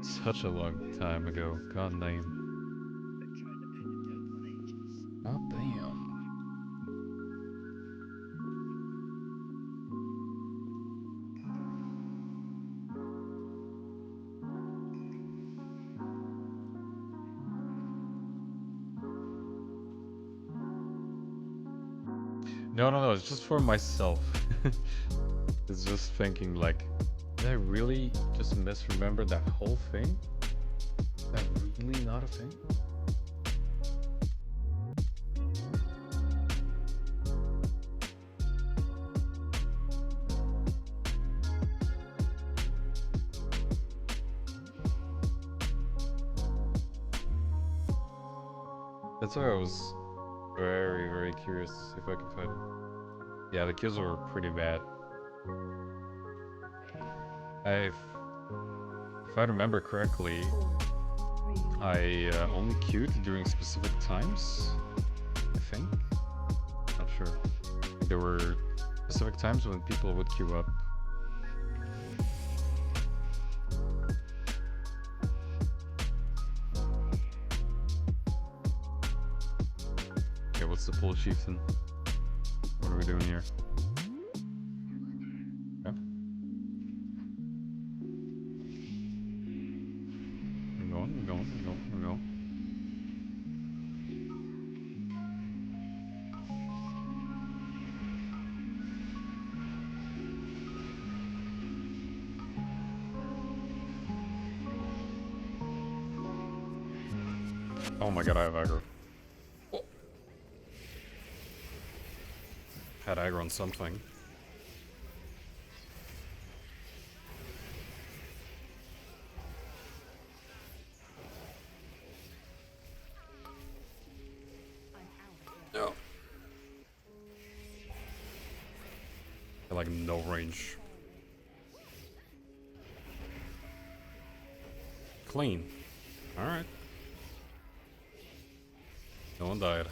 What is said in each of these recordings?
Such a long time ago. God damn. God damn. No, no, no, it's just for myself. It's just thinking like, did I really just misremember that whole thing? Is that really not a thing? That's why I was very, very curious to see if I could find it. Yeah, the kills were pretty bad. If I remember correctly, I only queued during specific times, I think. Not sure. There were specific times when people would queue up. Okay, what's the pull, chieftain? What are we doing here? Okay. I'm going, I'm going, I'm going, I'm going. Oh my god, I have aggro. Oh. Had aggro on something. No. I like no range. Clean. Alright. No one died.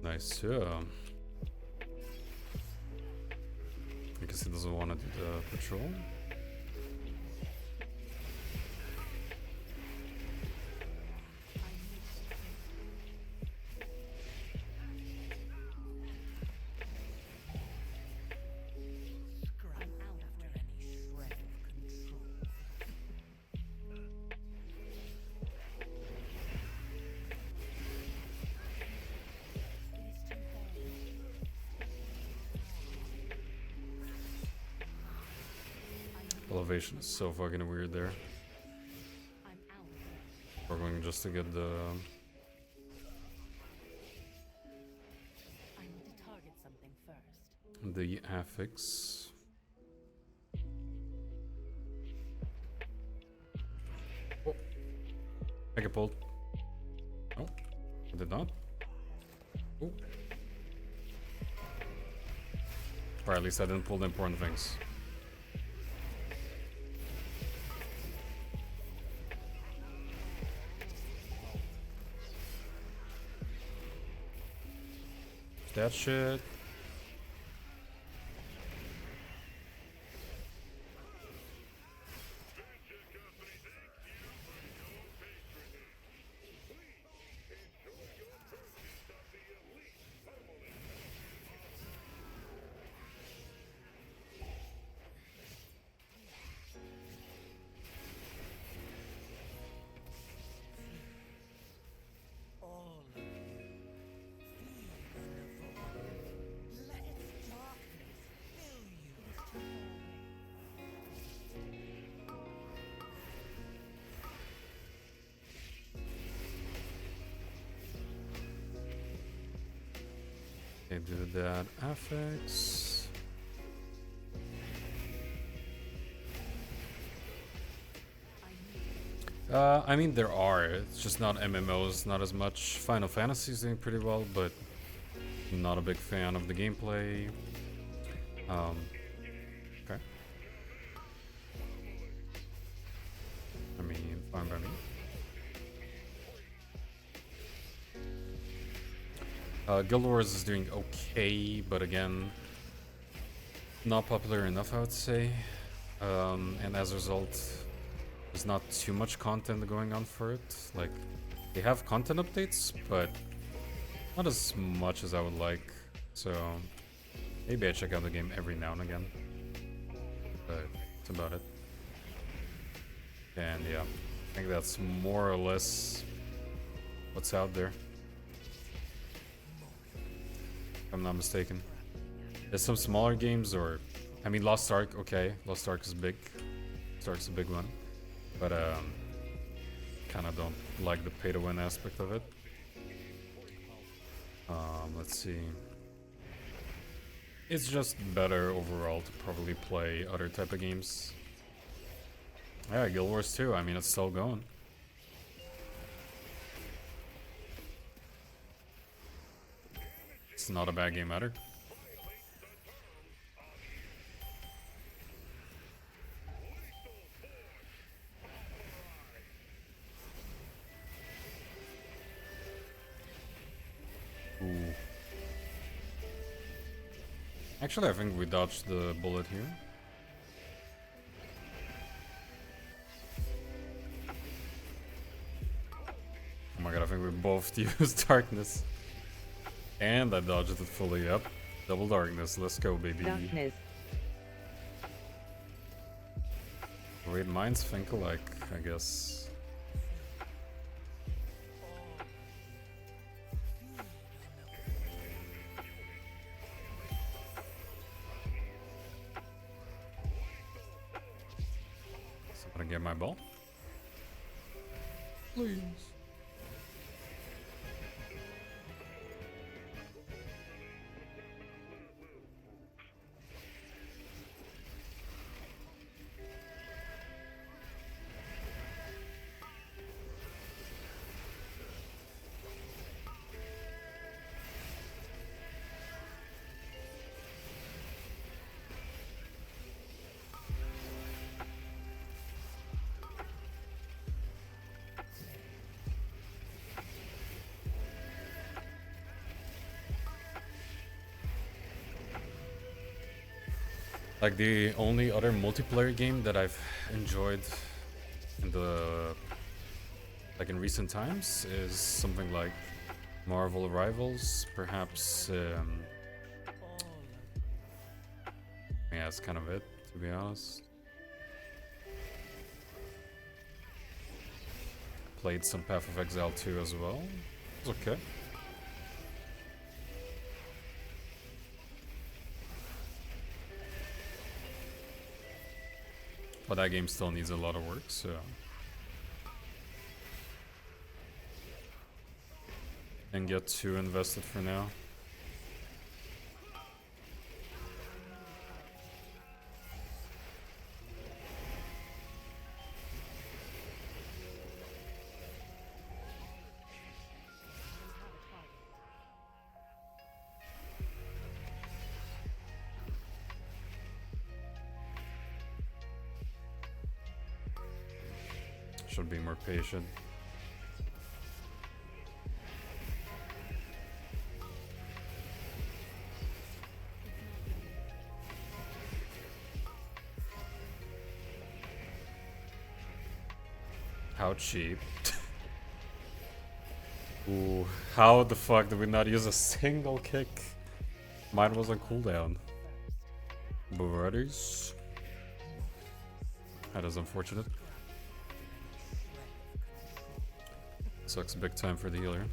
Nice, yeah. I guess he doesn't want to do the patrol. Elevation is so fucking weird there. We're going just to get the... I need to target something first. the affix. Oh. I get pulled. No, I did not. Oh. Or at least I didn't pull the important things. That shit. Okay, do that affix. I mean, there are. It's just not MMOs, not as much. Final Fantasy's doing pretty well, but I'm not a big fan of the gameplay. Okay. I mean, fine by me. Guild Wars is doing okay, but again, not popular enough, I would say. And as a result, there's not too much content going on for it. Like, they have content updates, but not as much as I would like. So maybe I check out the game every now and again. But that's about it. And yeah, I think that's more or less what's out there, if I'm not mistaken. There's some smaller games, or I mean Lost Ark, okay. Lost Ark is big. Lost Ark's a big one. But kinda don't like the pay to win aspect of it. Let's see. It's just better overall to probably play other type of games. Yeah, Guild Wars 2, I mean, it's still going. It's not a bad game either. Ooh. Actually, I think we dodged the bullet here. Oh my god, I think we both used darkness. And I dodged it fully up. Double darkness, let's go, baby. Darkness. Wait, minds think alike, I guess. Somebody get my ball? Please. Like the only other multiplayer game that I've enjoyed in the in recent times is something like Marvel Rivals, perhaps. Yeah, that's kind of it, to be honest. Played some Path of Exile 2 as well. It was okay. But that game still needs a lot of work, so... And get too invested for now. Should be more patient. How cheap. Ooh, how the fuck did we not use a single kick? Mine was on cooldown. Brothers. That is unfortunate. Sucks big time for the healer.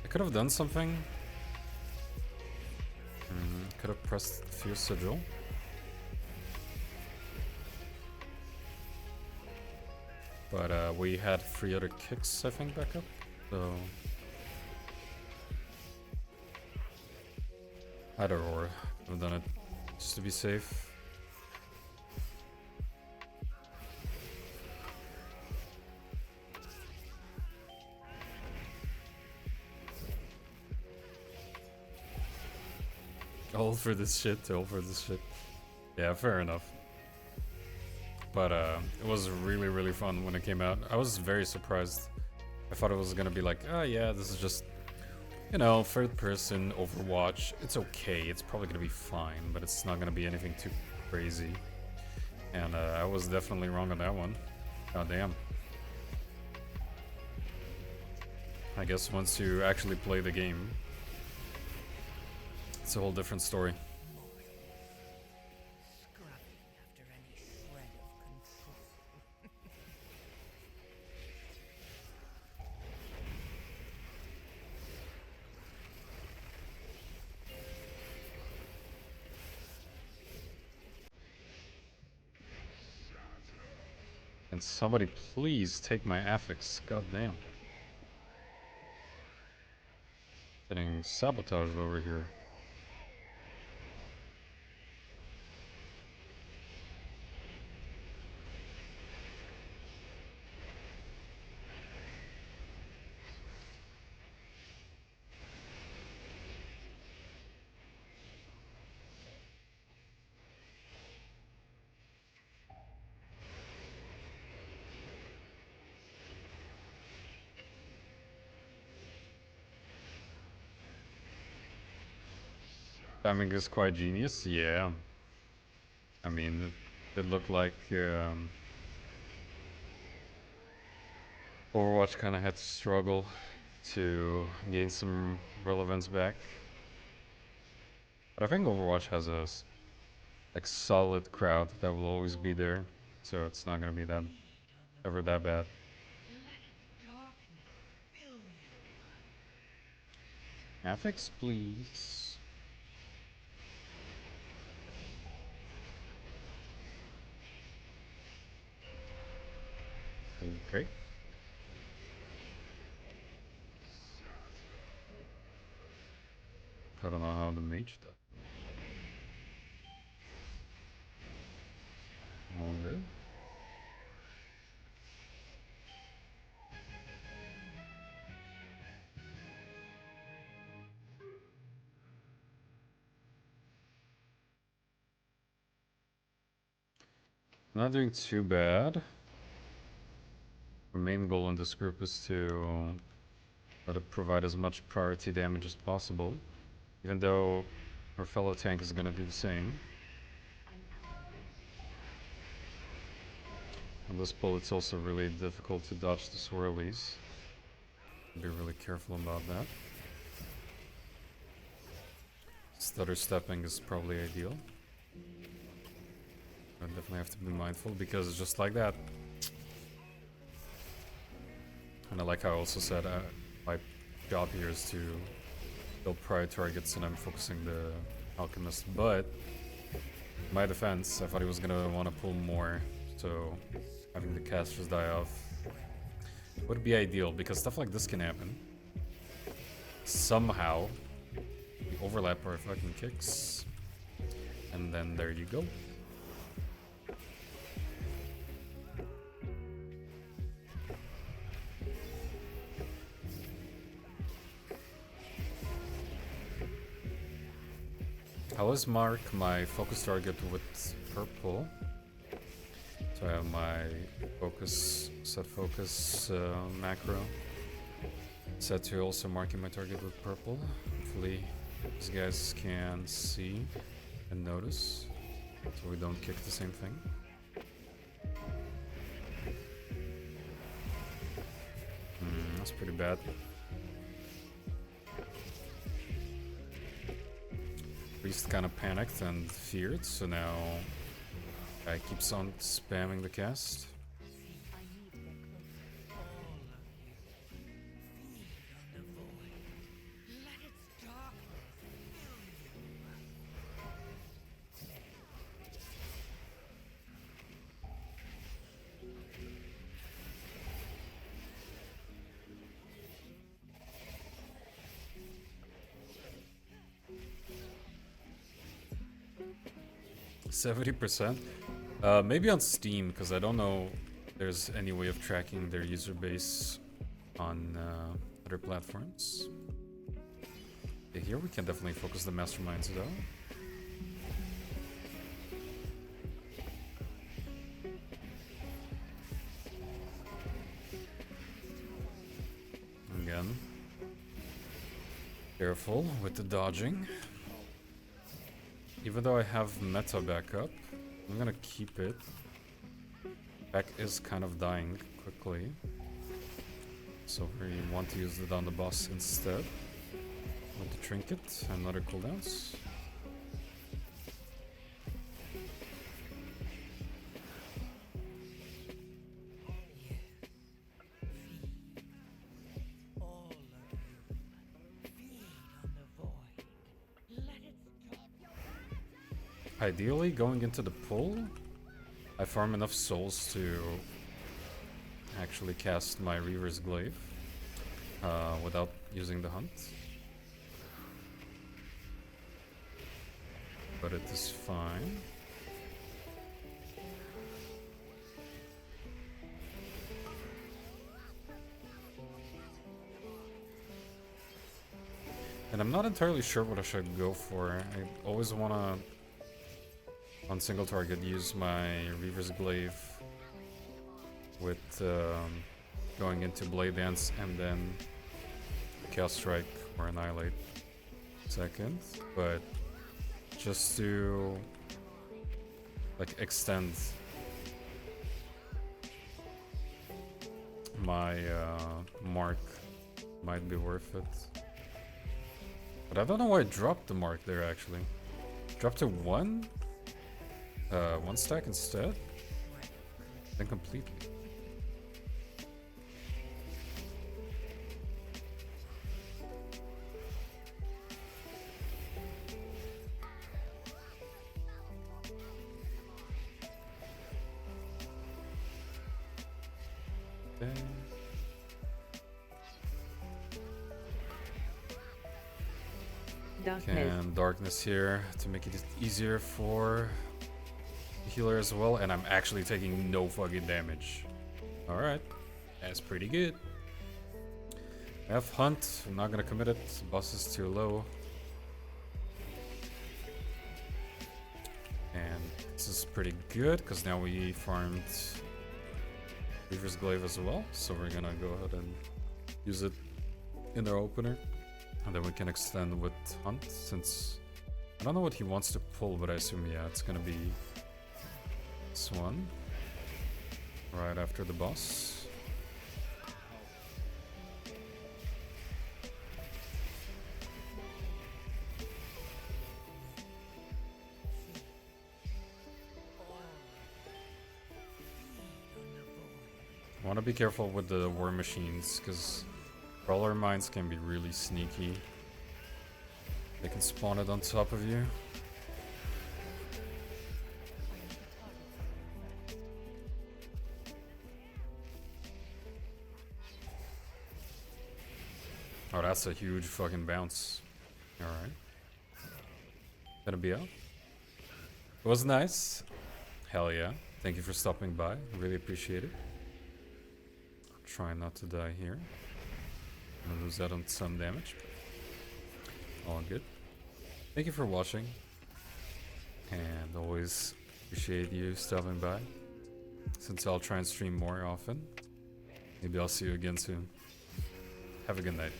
I could have done something. Could have pressed Fierce Sigil. But we had 3 other kicks, I think, back up. So either or. I've done it just to be safe. All for this shit, all for this shit. Yeah, fair enough. But it was really, really fun when it came out. I was very surprised. I thought it was gonna be like, oh yeah, this is just You know, third person Overwatch, it's okay. It's probably gonna be fine, but it's not gonna be anything too crazy. And I was definitely wrong on that one. God damn. I guess once you actually play the game, it's a whole different story. Scrubbing after any shred of control. And somebody please take my affix. God damn. Getting sabotaged over here. Timing is quite genius, yeah. I mean, it looked like Overwatch kind of had to struggle to gain some relevance back. But I think Overwatch has a like solid crowd that will always be there, so it's not gonna be that ever that bad. Affix, please. Okay. I don't know how the mage does. All good. Not doing too bad. Our main goal in this group is to let it provide as much priority damage as possible, even though our fellow tank is gonna do the same. On this pull, it's also really difficult to dodge the swirlies. Be really careful about that. Stutter stepping is probably ideal. I definitely have to be mindful because it's just like that. And I like how I also said my job here is to build prior targets and I'm focusing the Alchemist. But in my defense, I thought he was gonna want to pull more, so having the casters die off would be ideal because stuff like this can happen. Somehow, we overlap our fucking kicks, and then there you go. I always mark my focus target with purple. So I have my set focus macro set to also marking my target with purple. Hopefully these guys can see and notice so we don't kick the same thing. That's pretty bad. Priest kind of panicked and feared, so now guy keeps on spamming the cast. 70%? Maybe on Steam, because I don't know if there's any way of tracking their user base on other platforms. Okay, here we can definitely focus the masterminds though. Again. Careful with the dodging. Even though I have meta backup, I'm gonna keep it. Back is kind of dying quickly. So we want to use it on the boss instead. With the trinket and other cooldowns. Ideally, going into the pool, I farm enough souls to actually cast my Reaver's Glaive without using the hunt. But it is fine. And I'm not entirely sure what I should go for. I always want to, on single target, use my Reaver's Glaive with going into Blade Dance and then Chaos Strike or Annihilate second. But just to like extend my mark might be worth it. But I don't know why I dropped the mark there actually. Dropped to one stack instead? Then completely. Okay. And darkness here to make it easier for the healer as well, and I'm actually taking no fucking damage. Alright, that's pretty good. I have hunt, I'm not gonna commit it, boss is too low. And this is pretty good, because now we farmed Reaver's Glaive as well, so we're gonna go ahead and use it in our opener. And then we can extend with Hunt, since I don't know what he wants to pull, but I assume, yeah, it's gonna be this one. Right after the boss. I want to be careful with the war machines, because Brawler mines can be really sneaky. They can spawn it on top of you. Oh, that's a huge fucking bounce. Alright. Gonna be out. It was nice. Hell yeah. Thank you for stopping by. Really appreciate it. I'll try not to die here. I'm gonna lose out on some damage. All good. Thank you for watching. And always appreciate you stopping by. Since I'll try and stream more often. Maybe I'll see you again soon. Have a good night.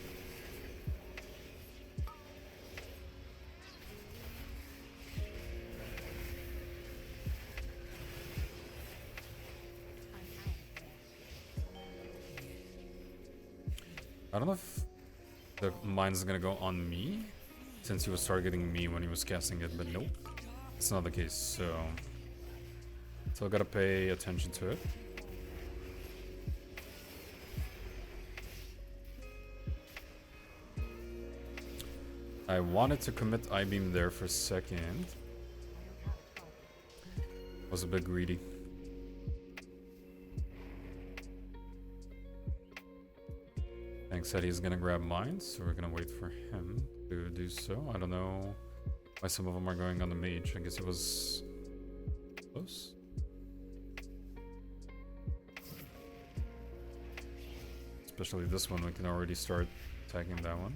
I don't know if the mine is gonna go on me, since he was targeting me when he was casting it, but nope. It's not the case, so I gotta pay attention to it. I wanted to commit I-beam there for a second. Was a bit greedy. Hank said he's gonna grab mine, so we're gonna wait for him to do so. I don't know why some of them are going on the mage. I guess it was close. Especially this one, we can already start attacking that one.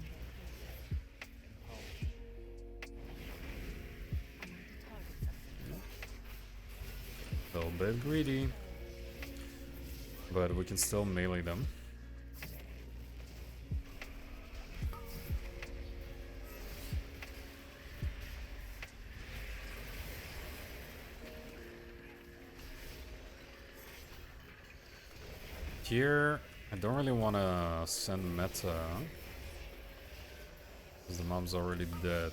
A little bit greedy, but we can still melee them. here, I don't really want to send meta. Because the mom's already dead.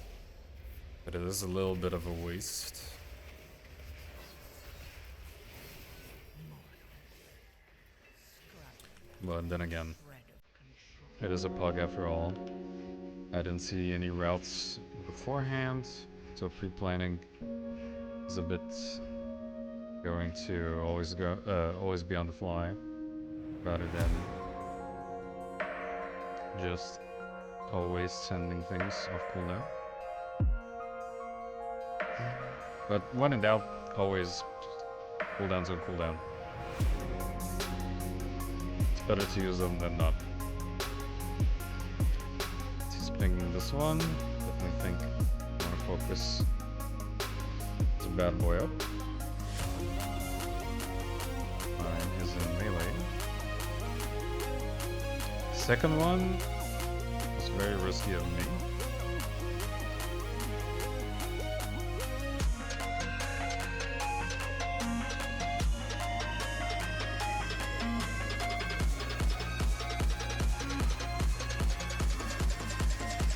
But it is a little bit of a waste. But then again, it is a pug after all. I didn't see any routes beforehand, so pre-planning is a bit going to always be on the fly, rather than just always sending things off cooldown. But when in doubt, always cooldowns on cooldown. It's better to use them than not. He's pinging this one. Definitely think I want to focus this bad boy up. Mine is in melee. Second one was very risky of me.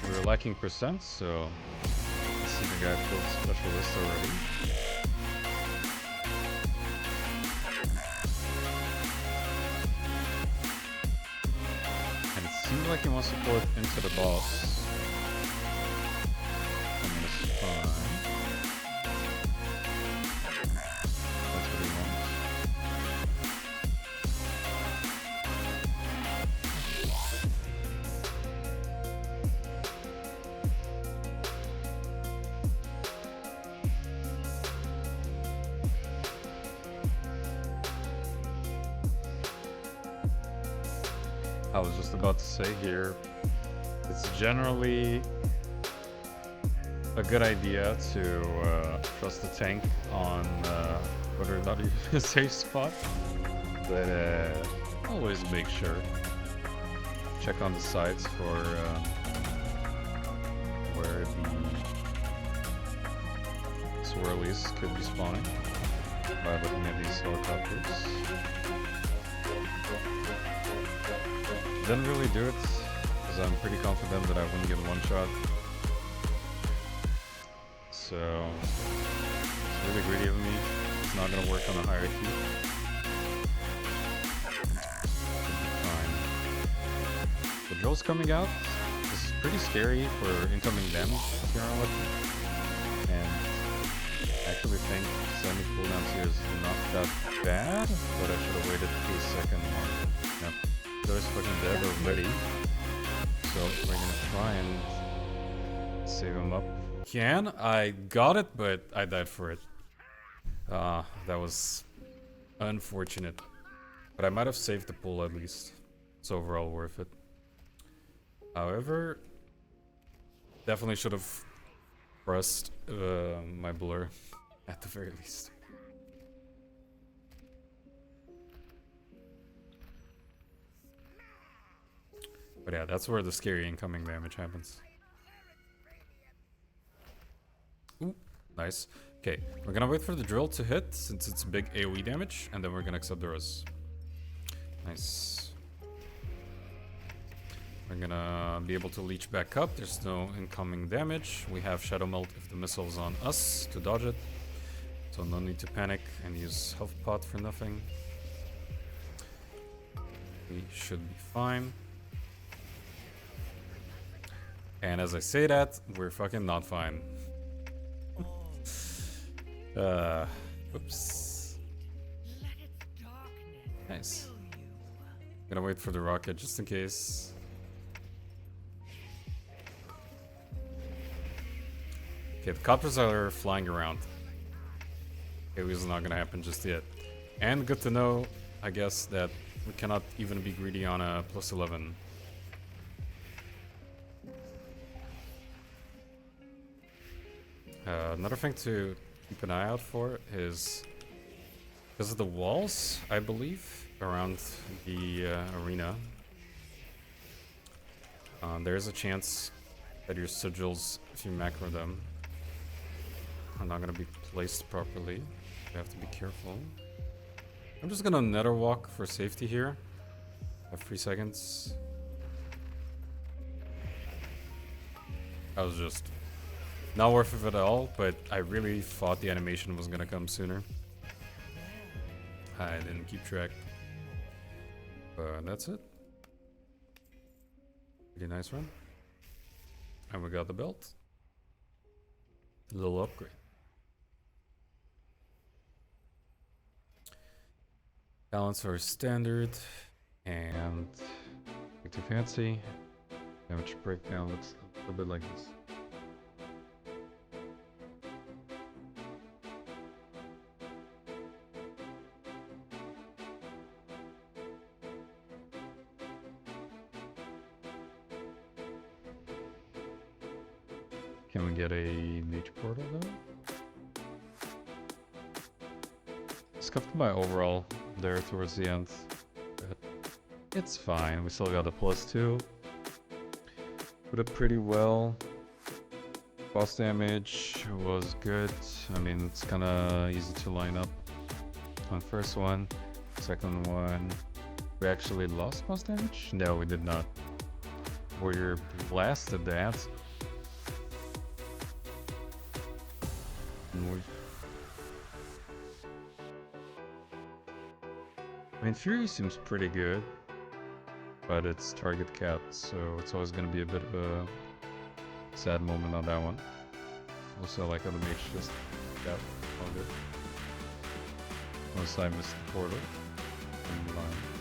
We're lacking percent, so I see the guy killed specialist already. And it seems like he wants to pull it into the boss. I mean, it's fine. That's what he wants. I was just about to say here, it's generally a good idea to trust the tank on whether or not you're in a safe spot, but always make sure. Check on the sides for where the swirlies could be spawning by looking at these helicopters. Didn't really do it, because I'm pretty confident that I wouldn't get one shot. So, it's really greedy of me. It's not gonna work on a hierarchy. Fine. The drill's coming out. This is pretty scary for incoming damage if you're unlucky. And I actually think sending cooldowns here is not that bad, but I should have waited a second more. Yep. There's fucking dead already, so we're gonna try and save him up. I got it, but I died for it. That was unfortunate, but I might have saved the pool at least. It's overall worth it. However, definitely should have pressed my blur at the very least. But yeah, that's where the scary incoming damage happens. Ooh, nice. Okay, we're gonna wait for the drill to hit, since it's big AoE damage, and then we're gonna accept the res. Nice. We're gonna be able to leech back up. There's no incoming damage. We have Shadow Melt if the missile's on us to dodge it. So no need to panic and use Health Pot for nothing. We should be fine. And as I say that, we're fucking not fine. Oops. Nice. Gonna wait for the rocket just in case. Okay, the copters are flying around. Okay, this is not gonna happen just yet. And good to know, I guess, that we cannot even be greedy on a +11. Another thing to keep an eye out for is because of the walls, I believe, around the arena. There's a chance that your sigils, if you macro them, are not going to be placed properly. You have to be careful. I'm just going to nether walk for safety here. have 3 seconds. That was just not worth it at all, but I really thought the animation was gonna come sooner. I didn't keep track. But that's it. Pretty nice run. And we got the belt. Little upgrade. Talents are standard and not too fancy. Damage breakdown looks a little bit like this. Can we get a nature portal though? Scuffed my overall there towards the end. But it's fine. We still got a +2. Put it pretty well. Boss damage was good. I mean, it's kind of easy to line up on first one. Second one, we actually lost boss damage? No, we did not. Warrior blasted that. I mean, Fury seems pretty good, but it's target capped, so it's always going to be a bit of a sad moment on that one. Also, like how the mage just got longer. Unless I missed the portal in the line.